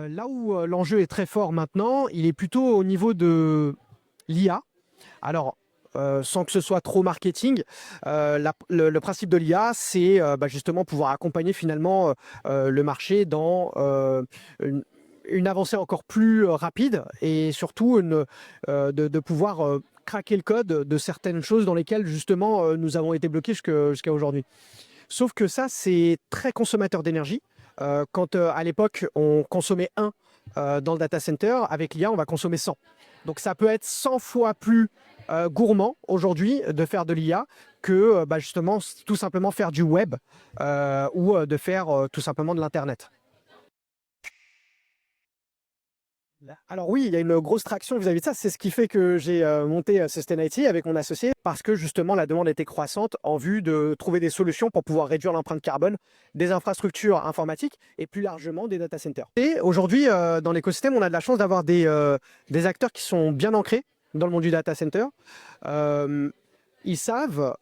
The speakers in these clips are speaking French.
Là où l'enjeu est très fort maintenant, il est plutôt au niveau de l'IA. Alors, sans que ce soit trop marketing, le principe de l'IA, c'est justement pouvoir accompagner finalement le marché dans une, une avancée encore plus rapide et surtout de pouvoir craquer le code de certaines choses dans lesquelles justement nous avons été bloqués jusqu'à aujourd'hui. Sauf que ça, c'est très consommateur d'énergie. Quand à l'époque, on consommait 1 dans le data center, avec l'IA, on va consommer 100. Donc ça peut être 100 fois plus gourmand aujourd'hui de faire de l'IA que justement tout simplement faire du web ou de faire tout simplement de l'Internet. Alors oui, il y a une grosse traction vis-à-vis de ça. C'est ce qui fait que j'ai monté Sustainity avec mon associé parce que justement la demande était croissante en vue de trouver des solutions pour pouvoir réduire l'empreinte carbone des infrastructures informatiques et plus largement des data centers. Et aujourd'hui, dans l'écosystème, on a de la chance d'avoir des acteurs qui sont bien ancrés dans le monde du data center. Ils savent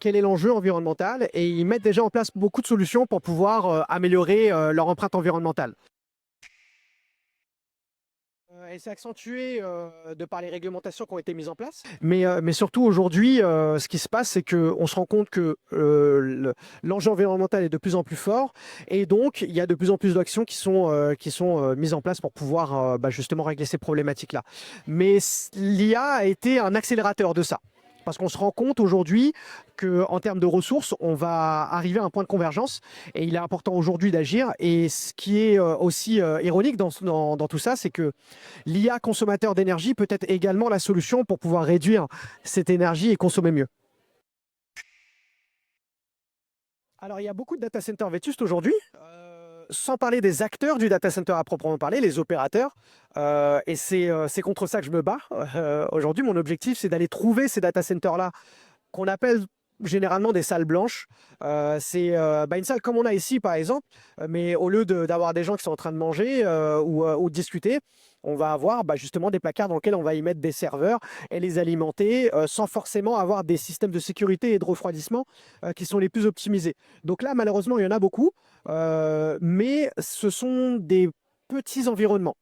quel est l'enjeu environnemental et ils mettent déjà en place beaucoup de solutions pour pouvoir améliorer leur empreinte environnementale. Elle s'est accentuée de par les réglementations qui ont été mises en place. Mais surtout aujourd'hui, ce qui se passe, c'est qu'on se rend compte que l'enjeu environnemental est de plus en plus fort. Et donc, il y a de plus en plus d'actions qui sont mises en place pour pouvoir justement régler ces problématiques-là. Mais l'IA a été un accélérateur de ça. Parce qu'on se rend compte aujourd'hui qu'en termes de ressources, on va arriver à un point de convergence et il est important aujourd'hui d'agir. Et ce qui est aussi ironique dans tout ça, c'est que l'IA consommateur d'énergie peut être également la solution pour pouvoir réduire cette énergie et consommer mieux. Alors, il y a beaucoup de data centers vétustes aujourd'hui, sans parler des acteurs du data center à proprement parler, les opérateurs. Et c'est contre ça que je me bats. Aujourd'hui, mon objectif, c'est d'aller trouver ces data centers-là qu'on appelle généralement des salles blanches. C'est une salle comme on a ici, par exemple, mais au lieu d'avoir des gens qui sont en train de manger ou de discuter, on va avoir justement des placards dans lesquels on va y mettre des serveurs et les alimenter sans forcément avoir des systèmes de sécurité et de refroidissement qui sont les plus optimisés. Donc là, malheureusement, il y en a beaucoup, mais ce sont des petits environnements.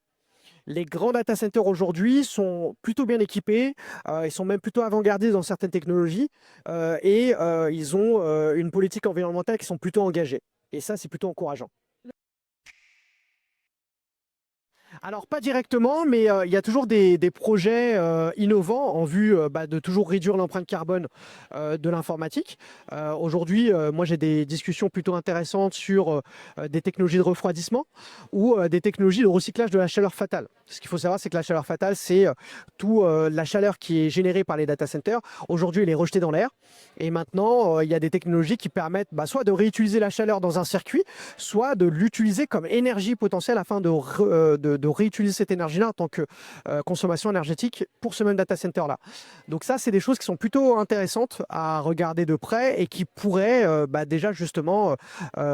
Les grands data centers aujourd'hui sont plutôt bien équipés, ils sont même plutôt avant-gardistes dans certaines technologies et ils ont une politique environnementale qui sont plutôt engagées. Et ça, c'est plutôt encourageant. Alors pas directement, mais il y a toujours des projets innovants en vue de toujours réduire l'empreinte carbone de l'informatique. Aujourd'hui, moi j'ai des discussions plutôt intéressantes sur des technologies de refroidissement ou des technologies de recyclage de la chaleur fatale. Ce qu'il faut savoir, c'est que la chaleur fatale, c'est toute la chaleur qui est générée par les data centers. Aujourd'hui, elle est rejetée dans l'air. Et maintenant, il y a des technologies qui permettent soit de réutiliser la chaleur dans un circuit, soit de l'utiliser comme énergie potentielle afin de réutiliser cette énergie-là en tant que consommation énergétique pour ce même data center-là. Donc ça, c'est des choses qui sont plutôt intéressantes à regarder de près et qui pourraient déjà justement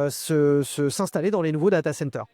s'installer dans les nouveaux data centers.